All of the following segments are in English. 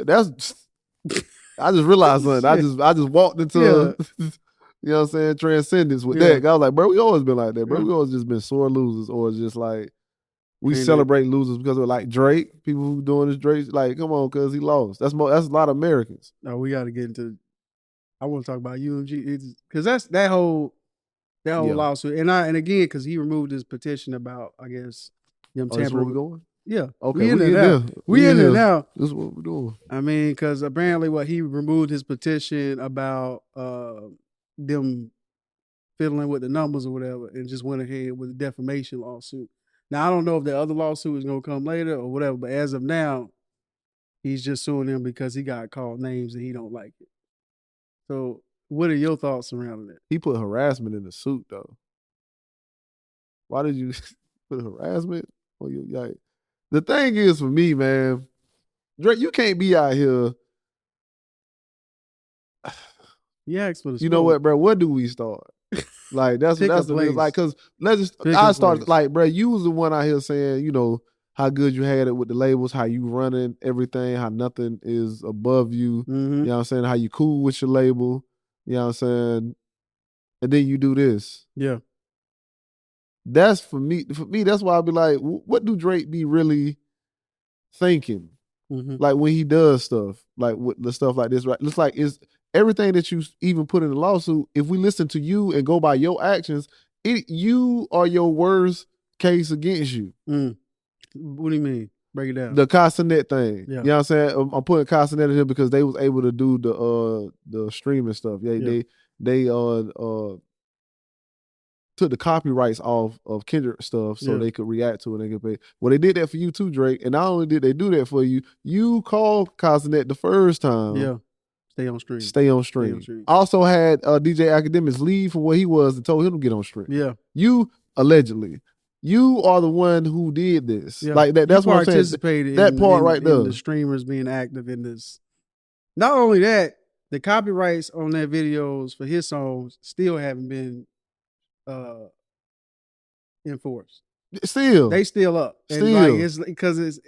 That's. I just realized something. I just walked into. You know what I'm saying? Transcendence with that. I was like, bro, we always been like that, bro. We always just been sore losers, or just like we celebrate losers because of like Drake. People who doing this Drake, like, come on, cause he lost. That's a lot of Americans. No, we got to get into. I want to talk about UMG because that's that whole lawsuit, and again because he removed his petition about I guess them tampering. That's where we going? Yeah. Okay. We in there. We in there now. This is what we're doing. I mean, because apparently he removed his petition about them fiddling with the numbers or whatever and just went ahead with a defamation lawsuit. Now, I don't know if the other lawsuit is going to come later or whatever, but as of now, he's just suing them because he got called names and he don't like it. So what are your thoughts surrounding it? He put harassment in the suit, though. Why did you put harassment on your like? The thing is, for me, man, Drake, you can't be out here. Yeah, you know what, bro? Where do we start? Like that's the like because I started like, bro, you was the one out here saying, you know, how good you had it with the labels, how you running everything, how nothing is above you. You know what I'm saying? How you cool with your label. You know what I'm saying? And then you do this. Yeah. That's for me, that's why I'll be like, what do Drake be really thinking? Like when he does stuff, like with the stuff like this, right? It's like it's everything that you even put in the lawsuit. If we listen to you and go by your actions, you are your worst case against you. What do you mean? Break it down. The Castanet thing. Yeah. You know what I'm saying? I'm putting Castanet in here because they was able to do the streaming stuff. They took the copyrights off of Kendrick stuff so they could react to it and get paid. Well, they did that for you too, Drake. And not only did they do that for you, you called Castanet the first time. Yeah. Stay on stream. Also had DJ Academics leave from where he was and told him to get on stream. Yeah. You allegedly. You are the one who did this. Yeah. Like that. That's what I'm saying. Participated that part right there. The streamers being active in this. Not only that, the copyrights on their videos for his songs still haven't been enforced. They still up. And like it's because it's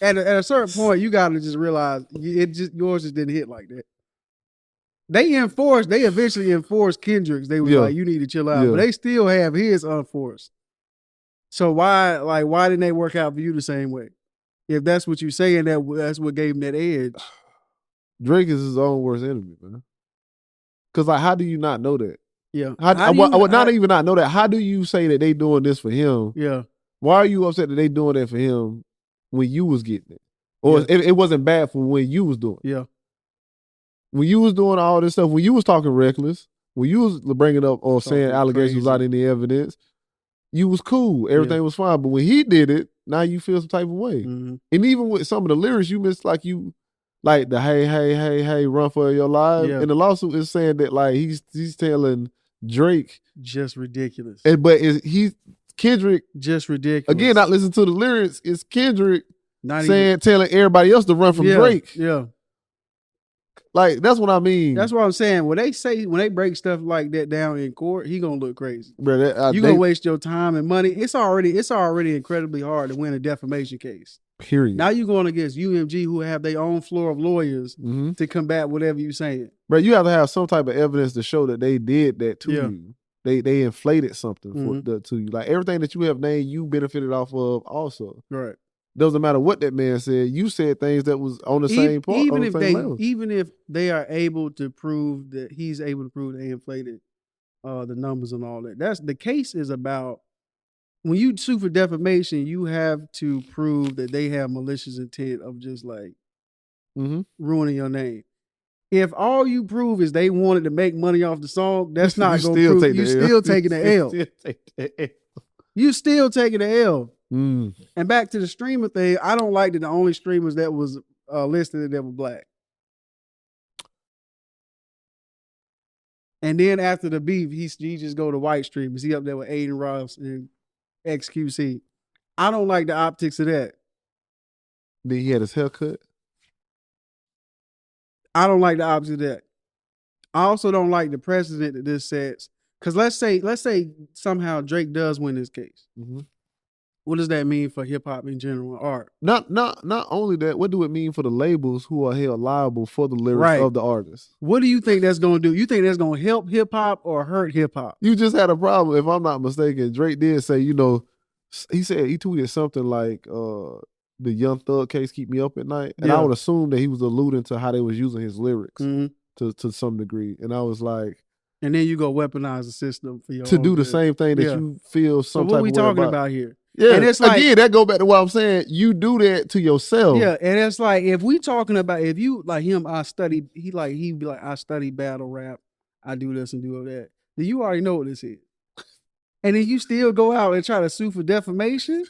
at a certain point you got to just realize yours just didn't hit like that. They eventually enforced Kendrick's. They was like, you need to chill out, but they still have his unforced. So why didn't they work out for you the same way? If that's what you're saying, that's what gave him that edge. Drake is his own worst enemy, man. Because like, how do you not know that? Yeah. I would not even not know that. How do you say that they doing this for him? Yeah. Why are you upset that they doing that for him when you was getting it? Or it wasn't bad for when you was doing it? Yeah. When you was doing all this stuff, when you was talking reckless, when you was bringing up or saying allegations without any evidence, you was cool. Everything was fine. But when he did it, now you feel some type of way. And even with some of the lyrics, you miss like the hey, run for your life. Yeah. And the lawsuit is saying that like he's telling Drake just ridiculous. But Kendrick just ridiculous. Again, not listen to the lyrics. It's Kendrick telling everybody else to run from Drake. Yeah. Like that's what I mean. That's what I'm saying. When they break stuff like that down in court, he gonna look crazy. Bro, you gonna waste your time and money. It's already incredibly hard to win a defamation case. Period. Now you're going against UMG, who have their own floor of lawyers to combat whatever you're saying. Bro, you have to have some type of evidence to show that they did that to you. They inflated something to you. Like everything that you have named, you benefited off of also. Right. Doesn't matter what that man said. You said things that was on the same part. Even if they are able to prove that he's able to prove they inflated the numbers and all that. That's the case is about when you sue for defamation, you have to prove that they have malicious intent of just like ruining your name. If all you prove is they wanted to make money off the song, that's not going to prove. You're still taking the L. You still taking the L. And back to the streamer thing, I don't like that the only streamers that was listed that were black. And then after the beef, he just go to white streamers. He up there with Aiden Ross and XQC. I don't like the optics of that. Then he had his haircut. I don't like the opposite of that. I also don't like the precedent that this sets. Because let's say somehow Drake does win this case. What does that mean for hip hop in general, art? Not only that, what do it mean for the labels who are held liable for the lyrics of the artist? What do you think that's gonna do? You think that's gonna help hip hop or hurt hip hop? You just had a problem, if I'm not mistaken. Drake did say, he tweeted something like, the Young Thug case keep me up at night. And I would assume that he was alluding to how they was using his lyrics to some degree. And I was like, and then you go weaponize the system for your to do the same thing that you feel some type of way about. So what we talking about here? Yeah, and it's like, again, that go back to what I'm saying. You do that to yourself. Yeah, and it's like, if we talking about, if you like him, he'd be like, I study battle rap, I do this and do that. Then you already know what this is. And then you still go out and try to sue for defamation.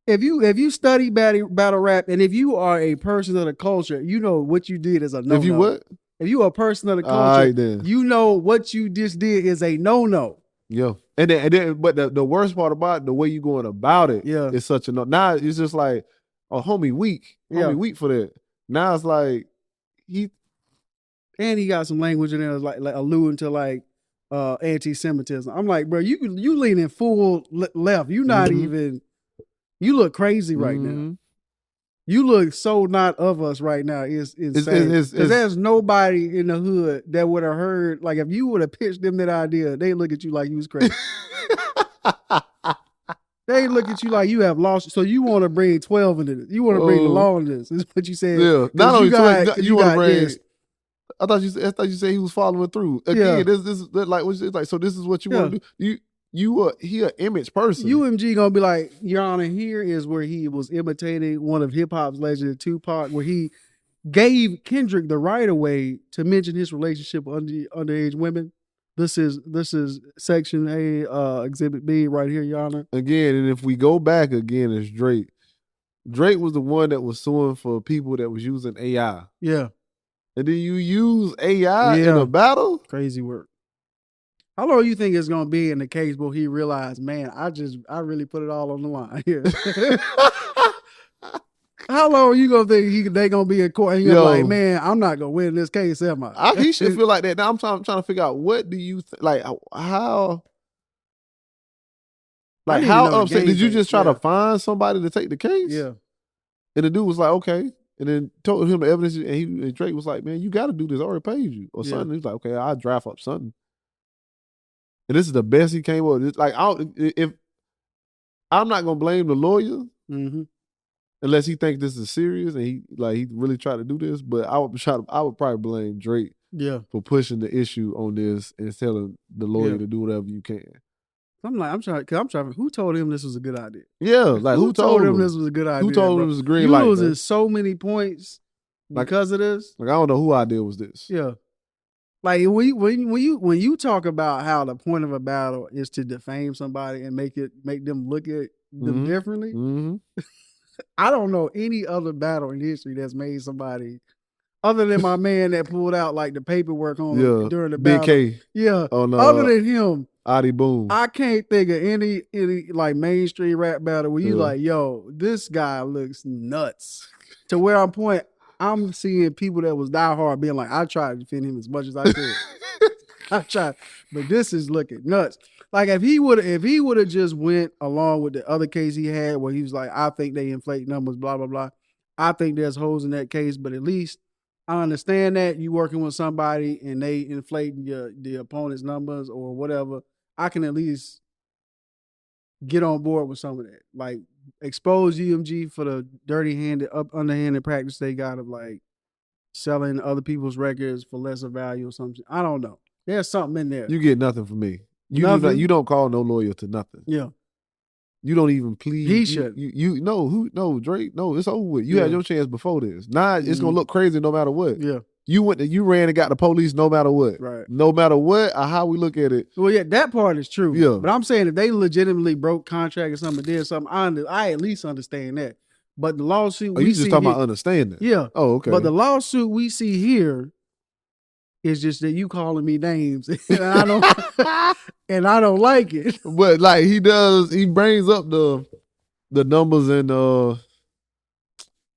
If you study battle rap, and if you are a person of the culture, you know what you did is a no-no. If you what? If you are a person of the culture, you know what you just did is a no-no. Yeah. And then but the worst part about it, the way you going about it is such a no. Now it's just like, oh, homie weak. Homie weak for that. Now it's like he got some language in there like alluding to like anti-Semitism. I'm like, bro, you leaning full left. You not even, you look crazy right now. You look so not of us right now. It's insane. Because there's nobody in the hood that would have heard, like, if you would have pitched them that idea, they look at you like you was crazy. They look at you like you have lost. So you want to bring 12 into this. You want to bring the law into this. Is what you said. Yeah. Not only you want to bring. I thought you said he was following through. Again, this is like, so this is what you want to do. He an image person. UMG gonna be like, Your Honor, here is where he was imitating one of hip hop's legends, Tupac, where he gave Kendrick the right of way to mention his relationship with underage women. This is Section A, Exhibit B, right here, Your Honor. Again, and if we go back again, it's Drake. Drake was the one that was suing for people that was using AI. Yeah. And then you use AI in a battle? Crazy work. How long do you think it's gonna be in the case where he realized, man, I really put it all on the line here? How long are you gonna think they gonna be in court and you're like, man, I'm not gonna win this case, am I? He should feel like that. Now I'm trying to figure out, what do you like? How? Like, how upset did you just try to find somebody to take the case? Yeah. And the dude was like, okay. And then told him the evidence, and Drake was like, man, you got to do this. I already paid you or something. He's like, okay, I'll draft up something. And this is the best he came up with. Like, if I'm not gonna blame the lawyer unless he thinks this is serious and he really tried to do this. But I would probably blame Drake for pushing the issue on this and telling the lawyer to do whatever you can. I'm trying. Who told him this was a good idea? Yeah, like who told him this was a good idea? Who told him it was a green light? You losing so many points because of this. Like, I don't know who idea was this. Yeah. Like when you talk about how the point of a battle is to defame somebody and make them look at them differently, I don't know any other battle in history that's made somebody, other than my man that pulled out like the paperwork on during the battle. BK. Yeah. Other than him, Adi Boom. I can't think of any like mainstream rap battle where you like, yo, this guy looks nuts. To where I'm seeing people that was diehard being like, I tried to defend him as much as I could. I tried, but this is looking nuts. Like, if he would have just went along with the other case he had where he was like, I think they inflate numbers, blah, blah, blah. I think there's holes in that case, but at least I understand that you working with somebody and they inflating the opponent's numbers or whatever. I can at least get on board with some of that. Like, expose UMG for the dirty-handed, underhanded practice they got of like selling other people's records for lesser value or something. I don't know. There's something in there. You get nothing from me. You don't call no lawyer to nothing. Yeah. You don't even plead. He should. Drake. No, it's over with. You had your chance before this. Now it's gonna look crazy no matter what. Yeah. You ran and got the police no matter what. Right. No matter what or how we look at it. Well, yeah, that part is true. Yeah. But I'm saying if they legitimately broke contract or something, did something, I at least understand that. But the lawsuit you just talking about understanding? Yeah. Oh, okay. But the lawsuit we see here is just that you calling me names and I don't like it. But like he brings up the numbers and for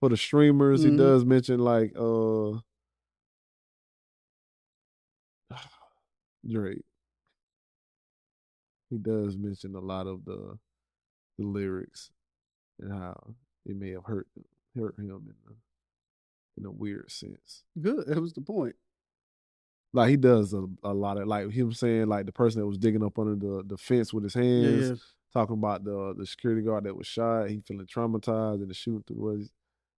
the streamers, he does mention like Drake. He does mention a lot of the the lyrics and how it may have hurt him in a weird sense. Good. That was the point. Like he does a lot of like him saying like the person that was digging up under the fence with his hands, talking about the security guard that was shot, he feeling traumatized and the shooting through was.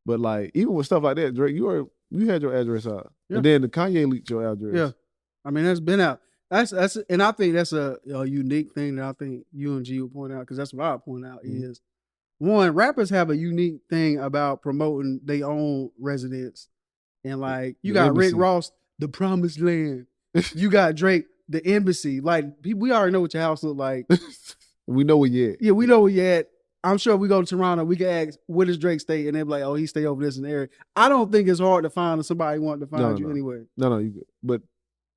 But like even with stuff like that, Drake, you had your address out, and then the Kanye leaked your address. Yeah, I mean that's been out. That's and I think that's a unique thing that I think UMG would point out, because that's what I would point out is one, rappers have a unique thing about promoting their own residence, and like you got Rick Ross, the Promised Land. You got Drake, the Embassy. Like we already know what your house look like. We know where you at. Yeah, we know where you at. I'm sure if we go to Toronto, we can ask, where does Drake stay? And they'll be like, oh, he stay over this in the area. I don't think it's hard to find somebody wanting to find you anyway. No, you good. But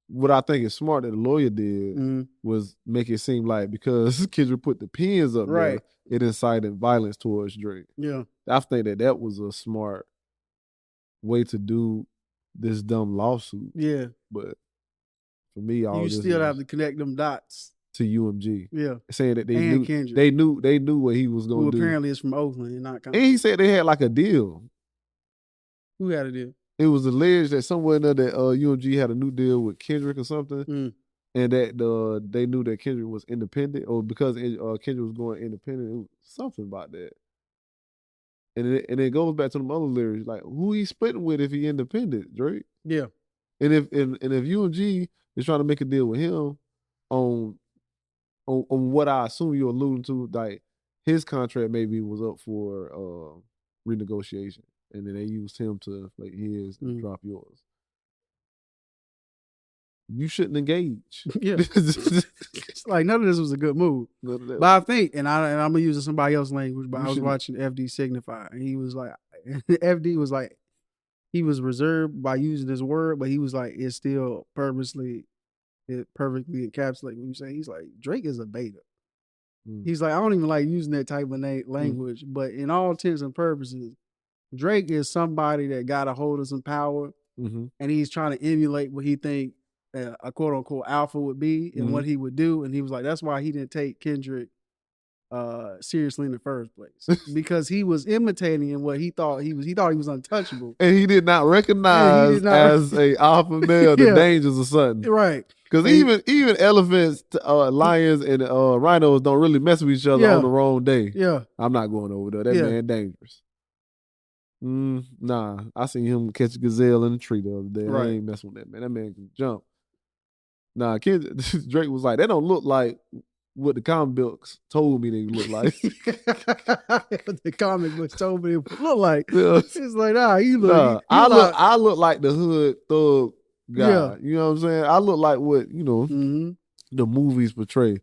what I think is smart that the lawyer did was make it seem like because Kendrick put the pins up there, it incited violence towards Drake. Yeah. I think that was a smart way to do this dumb lawsuit. Yeah. But for me, you still have to connect them dots to UMG. Yeah. Saying that Kendrick. they knew what he was going to do. Who apparently is from Oakland and not And he said they had like a deal. Who had a deal? It was alleged that somewhere in there that UMG had a new deal with Kendrick or something. And that they knew that Kendrick was independent, or because Kendrick was going independent, it was something about that. And it goes back to the other lyrics, like who he splitting with if he independent, Drake. Yeah. And if UMG is trying to make a deal with him on what I assume you're alluding to, like his contract maybe was up for renegotiation, and then they used him to like his and drop yours. You shouldn't engage. Yeah. It's like none of this was a good move. But I think, and I'm gonna use somebody else's language, but I was watching FD Signify, and he was like, FD was like, he was reserved by using this word, but he was like, it's still perfectly encapsulates what you say. He's like, Drake is a beta. He's like, I don't even like using that type of language, but in all intents and purposes, Drake is somebody that got a hold of some power, and he's trying to emulate what he think a quote unquote alpha would be and what he would do. And he was like, that's why he didn't take Kendrick seriously in the first place, because he was imitating what he thought he was untouchable, and he did not recognize as a alpha male the dangers of something, right? Because even elephants, lions, and rhinos don't really mess with each other on the wrong day. Yeah, I'm not going over there. That man dangerous. Nah, I seen him catch a gazelle in a tree the other day. I ain't messing with that man. That man can jump. Nah, Drake was like, that don't look like what the comic books told me they look like. The comic books told me it look like. Yeah. It's like, you look. I look like the hood thug guy. Yeah. You know what I'm saying? I look like what, the movies portray.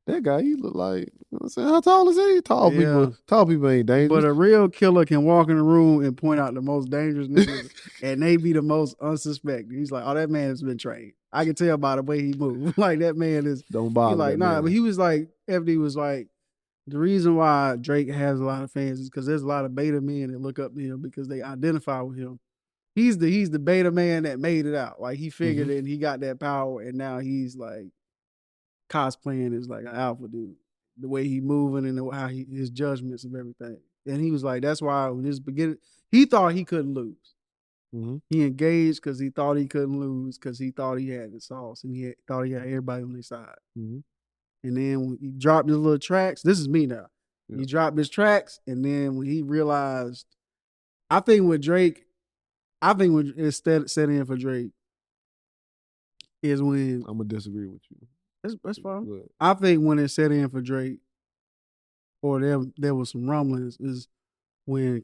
That guy, he look like, you know what I'm saying? How tall is he? Tall people ain't dangerous. But a real killer can walk in the room and point out the most dangerous niggas, and they be the most unsuspected. He's like, oh, that man has been trained. I can tell by the way he moves. Like, that man is. Don't bother. Like, nah, man. But he was like, FD was like, the reason why Drake has a lot of fans is because there's a lot of beta men that look up to him because they identify with him. He's the beta man that made it out. Like, he figured it and he got that power, and now he's like cosplaying as like an alpha dude. The way he moving and how his judgments of everything. And he was like, that's why when this beginning, he thought he couldn't lose. He engaged because he thought he couldn't lose, because he thought he had the sauce and thought he had everybody on his side. And then when he dropped his little tracks, this is me now. Yeah. He dropped his tracks, and then when he realized, I think when it set in for Drake is when I'm gonna disagree with you. That's fine. Good. I think when it set in for Drake, or there was some rumblings, is when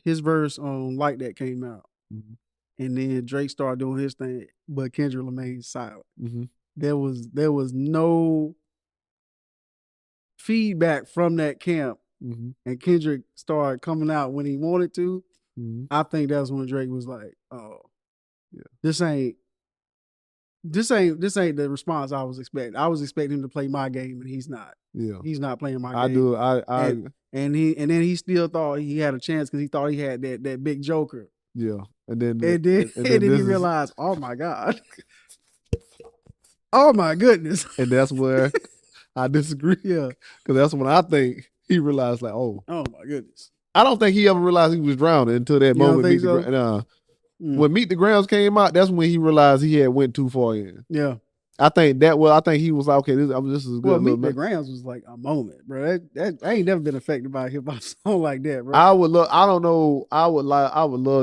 his verse on Like That came out, and then Drake started doing his thing, but Kendrick remained silent. There was no feedback from that camp, and Kendrick started coming out when he wanted to. I think that's when Drake was like, "Oh, yeah, this ain't the response I was expecting. I was expecting him to play my game, and he's not. Yeah, he's not playing my game. And then he still thought he had a chance because he thought he had that big joker. Yeah, and then he realized, oh my God, oh my goodness, and that's where I disagree. Yeah, because that's when I think he realized like, oh my goodness. I don't think he ever realized he was drowning until that moment. When Meet the Grams came out, that's when he realized he had went too far in. Yeah. I think he was like, okay, this is good. Well, Meet the Grams was like a moment, bro. I ain't never been affected by a hip hop song like that, bro. I would love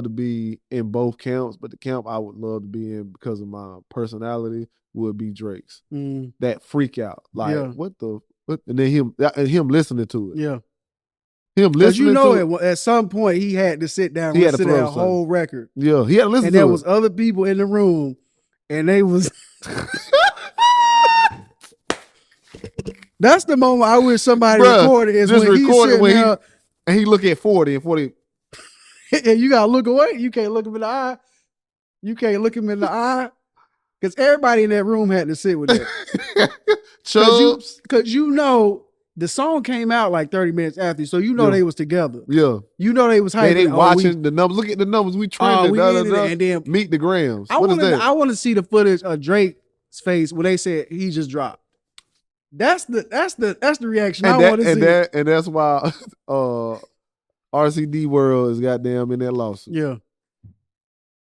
to be in both camps, but the camp I would love to be in because of my personality would be Drake's. That freak out, like what, and then him listening to it. Yeah. Him listening to it. At some point he had to sit down and listen to that whole record. Yeah, he had to listen to it. And there was other people in the room, and they was. That's the moment I wish somebody recorded. Is just when recorded when he look at 40 and 40. And you gotta look away. You can't look him in the eye. Because everybody in that room had to sit with that. Chubbs. Because the song came out like 30 minutes after, so they was together. Yeah. They was hyping. They watching the numbers. Look at the numbers. We trending. And then Meet the Grams. I want to see the footage of Drake's face when they said he just dropped. That's the reaction I want to see. And that's why RCD World is goddamn in that lawsuit. Yeah.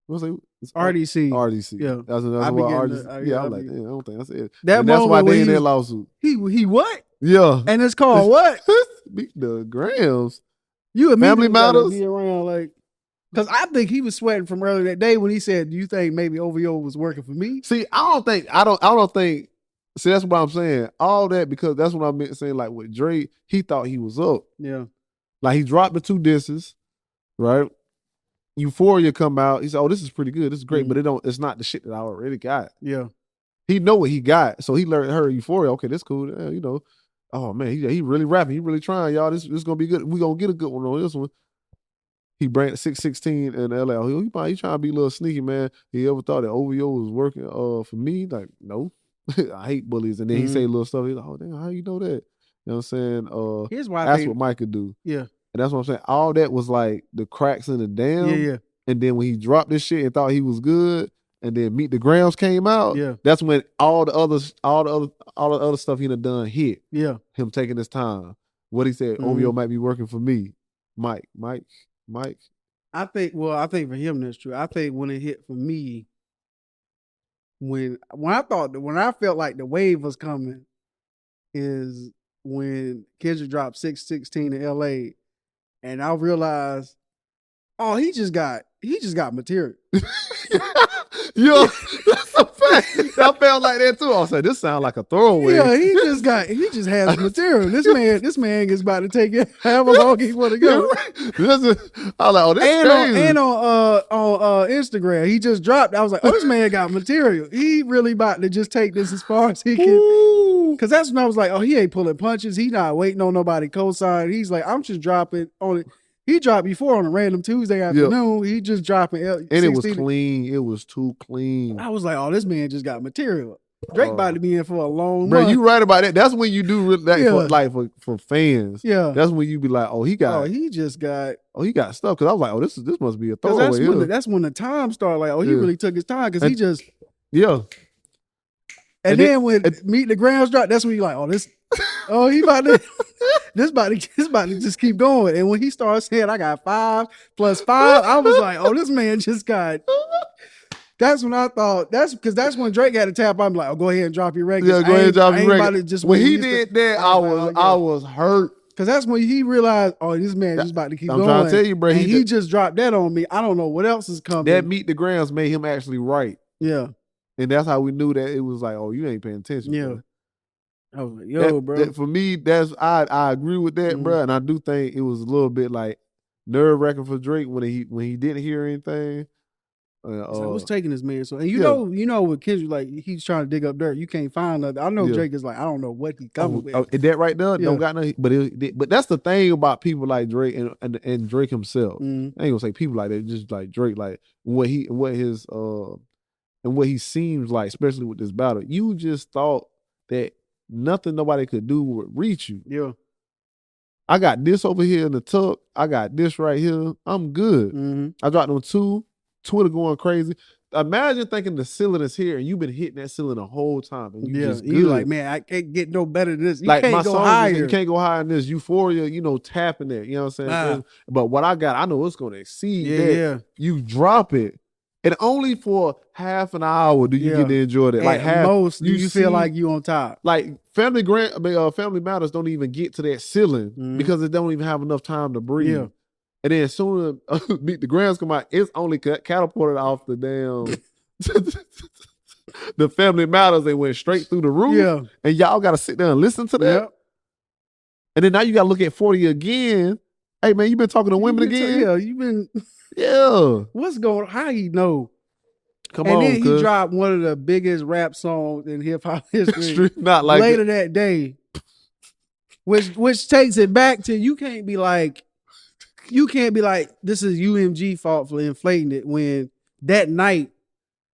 What's it? It's RDC. RDC. Yeah. That's why RDC. I'm like, damn, I don't think I said it. That's why they in that lawsuit. He what? Yeah. And it's called what? Meet the Grams. You Family Matters. Be around like, because I think he was sweating from earlier that day when he said, "Do you think maybe OVO was working for me?" See, I don't think. See, that's what I'm saying. All that because that's what I'm saying. Like with Drake, he thought he was up. Yeah. Like he dropped the 2 disses, right? Euphoria come out. He said, "Oh, this is pretty good. This is great," but it's not the shit that I already got. Yeah. He know what he got, so he heard Euphoria. Okay, this cool. Oh man, he really rapping. He really trying, y'all. This gonna be good. We gonna get a good one on this one. He branded 616 in LA. He trying to be a little sneaky, man. He ever thought that OVO was working for me? Like, no. I hate bullies. And then he say little stuff. He's like, oh, damn, how you know that? You know what I'm saying? Here's why that's what Mike could do. Yeah. And that's what I'm saying. All that was like the cracks in the dam. Yeah. And then when he dropped this shit and thought he was good, and then Meet the Grams came out, that's when all the other stuff he done hit. Yeah. Him taking his time. What he said, OVO might be working for me. Mike. I think for him that's true. I think when it hit for me, when I felt like the wave was coming, is when Kendrick dropped 616 in LA, and I realized, oh, he just got material. Yo, that's a fact. I felt like that too. I was like, this sounds like a throwaway. Yeah, he just has material. This man is about to take it however long he want to go. I was like, oh, this is crazy. And on Instagram, he just dropped. I was like, oh, this man got material. He really about to just take this as far as he can. Because that's when I was like, oh, he ain't pulling punches. He not waiting on nobody cosign. He's like, I'm just dropping on it. He dropped before on a random Tuesday afternoon. He just dropping. And it was clean. It was too clean. I was like, oh, this man just got material. Drake about to be in for a long month. Bro, you right about that. That's when you do that for fans. Yeah. That's when you be like, oh, he got stuff. Because I was like, oh, this must be a throwaway. That's when the time started. Like, oh, he really took his time because he just. Yeah. And then when Meet the Grams dropped, that's when you like, oh, he about to. This about to just keep going. And when he started saying, I got 5 + 5, I was like, oh, this man just got. That's when I thought, that's when Drake had to tap. I'm like, oh, go ahead and drop your record. Yeah, go ahead and drop your record. When he did that, I was hurt. Because that's when he realized, oh, this man just about to keep going. I'm trying to tell you, bro. And he just dropped that on me. I don't know what else is coming. That Meet the Grams made him actually write. Yeah. And that's how we knew that it was like, oh, you ain't paying attention. Yeah. Bro. I was like, yo, bro. For me, I agree with that, bro. And I do think it was a little bit like nerve-wracking for Drake when he didn't hear anything. So what's taking this man? So and you know with Kendrick, like he's trying to dig up dirt. You can't find nothing. I know Drake is like, I don't know what he coming with. Is that right there? Don't got nothing. But that's the thing about people like Drake and Drake himself. I ain't gonna say people like that, just like Drake, like what he seems like, especially with this battle. You just thought that nothing nobody could do would reach you. Yeah. I got this over here in the tuck. I got this right here. I'm good. Mm-hmm. I dropped on 2. Twitter going crazy. imagine thinking the ceiling is here and you've been hitting that ceiling the whole time. And you just you like, man, I can't get no better than this. You like can't my go song, higher. you can't go higher than this. Euphoria, you know, tapping that. You know what I'm saying? But what I got, I know it's going to exceed that. Yeah. You drop it. And only for half an hour do you get to enjoy that. Like at most, you feel like you on top. Like Family Matters don't even get to that ceiling because it don't even have enough time to breathe. Yeah. And then as soon as Meet the Grams come out, it's only catapulted off the damn the Family Matters. They went straight through the roof. Yeah. And y'all got to sit there and listen to that. Yep. And then now you got to look at 40 again. Hey, man, you been talking to women again? You been... Yeah. What's going on? How he know? Come on, and then he dropped one of the biggest rap songs in hip-hop history Not like later that day. Which takes it back to you can't be like, this is UMG fault for inflating it when that night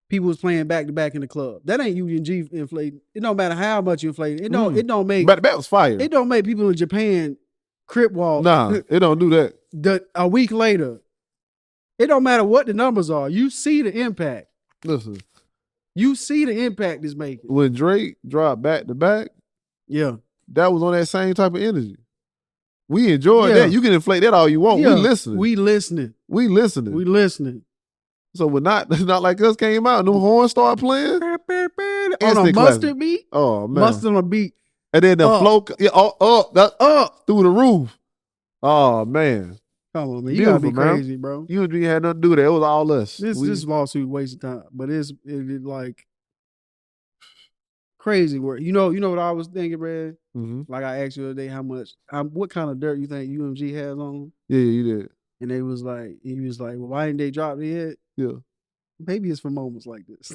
people was playing back-to-back in the club. That ain't UMG inflating. It don't matter how much you inflate it. It don't make... But that was fire. It don't make people in Japan crip walk. Nah, it don't do that. A week later. It don't matter what the numbers are. You see the impact. Listen. You see the impact it's making. When Drake dropped back-to-back, that was on that same type of energy. We enjoyed that. You can inflate that all you want. We listening. We listening. So when not like us came out and them horns started playing. On a mustard beat? Oh, man. Mustard on a beat. And then the flow up through the roof. Oh, man. Come on, man. You gotta be crazy, bro. UMG had nothing to do with that. It was all us. This lawsuit waste of time. But it like crazy work. You know what I was thinking, Brad? Mm-hmm. Like I asked you the other day what kind of dirt you think UMG has on them? Yeah, you did. And he was like, well, why didn't they drop it yet? Yeah. Maybe it's for moments like this.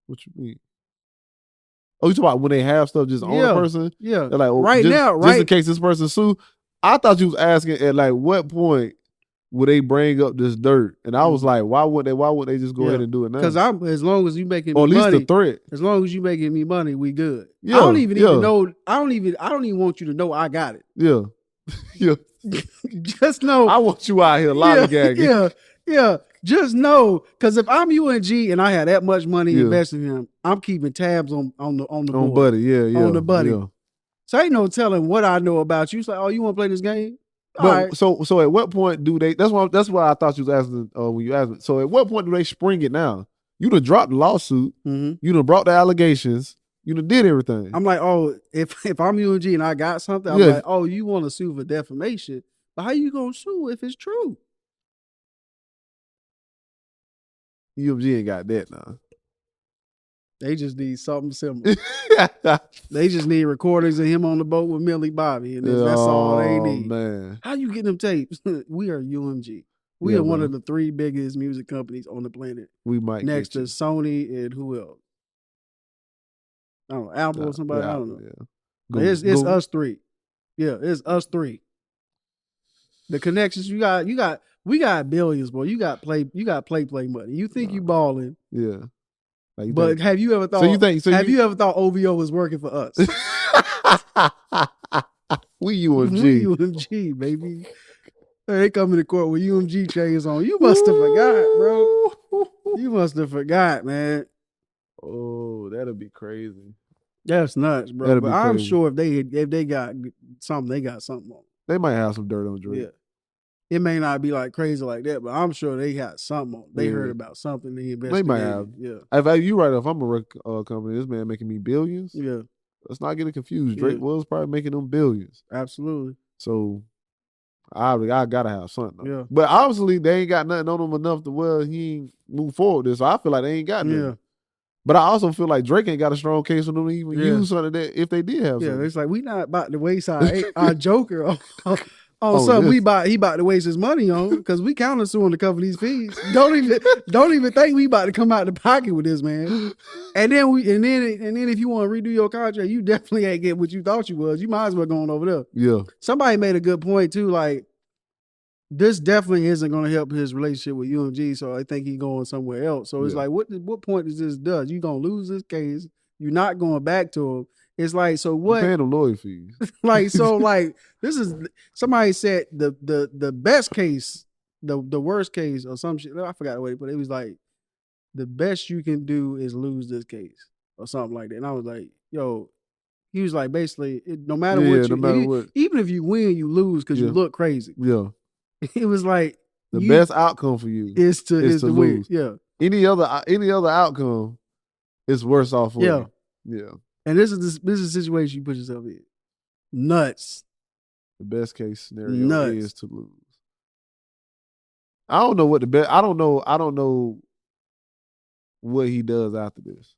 What you mean? Oh, you talking about when they have stuff just on a person? Yeah. They're like, well, just in case this person sue. I thought you was asking at like what point would they bring up this dirt? And I was like, why would they just go ahead and do it now? Because as long as you making me money, or at least money, the threat. As long as you making me money, we good. Yeah, I don't even know. I don't even want you to know I got it. Yeah. Yeah. Just know. I want you out here lollygagging. Yeah. Just know, because if I'm UMG and I had that much money invested in him, I'm keeping tabs on the board. On Buddy, yeah. On the Buddy. Yeah. So ain't no telling what I know about you. It's like, oh, you want to play this game? But so at what point do they? That's why I thought you was asking when you asked me. So at what point do they spring it now? You done dropped the lawsuit. Mm-hmm. You done brought the allegations. You done did everything. I'm like, oh, if I'm UMG and I got something, I'm like, oh, you want to sue for defamation? But how you gonna sue if it's true? UMG ain't got that now. They just need something similar. They just need recordings of him on the boat with Millie Bobby, and that's all they need. Man. How you getting them tapes? We are UMG. We are one of the 3 biggest music companies on the planet. We might next to Sony and who else? I don't know, Apple or somebody. I don't know. Yeah. It's us 3. Yeah, it's us 3. The connections we got billions, boy. You got play money. You think you balling? Yeah. But have you ever thought? Have you ever thought OVO was working for us? We UMG. We UMG, baby. They come into court with UMG chains on. You must have forgot, bro. You must have forgot, man. Oh, that'll be crazy. That's nuts, bro. But I'm sure if they got something, they got something on. They might have some dirt on Drake. Yeah. It may not be like crazy like that, but I'm sure they got something on. They heard about something. They investigated. They might have. Yeah. If you right, if I'm a record company, this man making me billions. Yeah. Let's not get it confused. Drake was probably making them billions. Absolutely. So I gotta have something. Yeah. But obviously they ain't got nothing on him enough to he ain't move forward with this. So I feel like they ain't got nothing. Yeah. But I also feel like Drake ain't got a strong case for them to even use something that if they did have something. Yeah, it's like we not about to waste our Joker on something he about to waste his money on because we countersuing to cover these fees. Don't even think we about to come out the pocket with this, man. And then if you want to redo your contract, you definitely ain't get what you thought you was. You might as well go on over there. Yeah. Somebody made a good point too, like this definitely isn't going to help his relationship with UMG, so I think he's going somewhere else. So it's like, what point does this do? You going to lose this case. You're not going back to him. It's like, so what? You're paying them lawyer fees. This is, somebody said the best case, the worst case or some shit. I forgot the way to put it. It was like, the best you can do is lose this case or something like that. And I was like, yo, he was like, basically, no matter what you, no matter what. Even if you win, you lose because you look crazy. Yeah. It was like the best outcome for you is to lose. win. Yeah. Any other outcome is worse off for you. Yeah. And this is a situation you put yourself in. Nuts. The best case scenario is to lose. I don't know what the best. I don't know what he does after this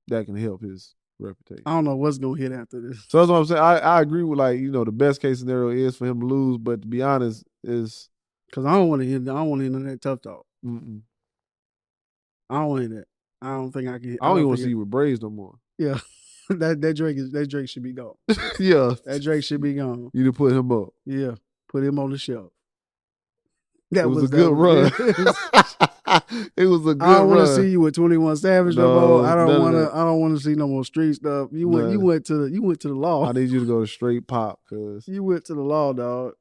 that can help his reputation. I don't know what's gonna hit after this. So that's what I'm saying. I agree with, like, the best case scenario is for him to lose, but to be honest, is because I don't want to hear none of that tough talk. Mm-mm. I don't want to hear that. I don't think I can. I don't even want to see you with braids no more. Yeah. that Drake should be gone. Yeah. That Drake should be gone. You to put him up. Yeah. Put him on the shelf. It was a good run. It was a good run. I don't want to see you with 21 Savage no more. I don't want to see no more street stuff. You went to the law. I need you to go to straight pop, cause you went to the law, dog.